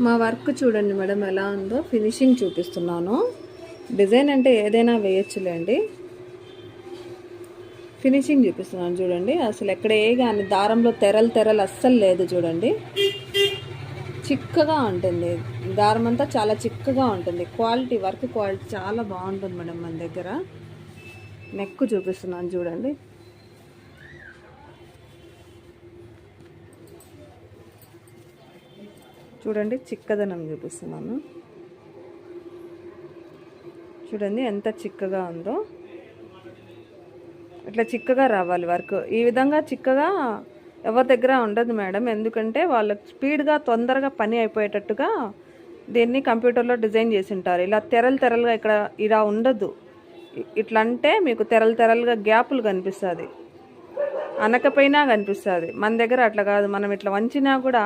మా వర్క్ చూడండి మేడం ఎలా ఉందో, ఫినిషింగ్ చూపిస్తున్నాను. డిజైన్ అంటే ఏదైనా వేయచ్చులేండి. ఫినిషింగ్ చూపిస్తున్నాను చూడండి. అసలు ఎక్కడే కానీ దారంలో తెరలు అస్సలు లేదు చూడండి. చిక్కగా ఉంటుంది దారం అంతా, చాలా చిక్కగా ఉంటుంది. క్వాలిటీ, వర్క్ క్వాలిటీ చాలా బాగుంటుంది మేడం మన దగ్గర. నెక్ చూపిస్తున్నాను చూడండి. చూడండి చిక్కదనం చూపిస్తున్నాను. చూడండి ఎంత చిక్కగా ఉందో. ఇట్లా చిక్కగా రావాలి వర్క్. ఈ విధంగా చిక్కగా ఎవరి దగ్గర ఉండదు మేడం. ఎందుకంటే వాళ్ళకి స్పీడ్గా తొందరగా పని అయిపోయేటట్టుగా దీన్ని కంప్యూటర్లో డిజైన్ చేసి ఉంటారు. ఇలా తెరలుగా ఇక్కడ ఇలా ఉండదు. ఇట్లా అంటే మీకు తెరలుగా గ్యాపులు కనిపిస్తుంది, అనకపోయినా కనిపిస్తుంది. మన దగ్గర అట్లా కాదు. మనం ఇట్లా వంచినా కూడా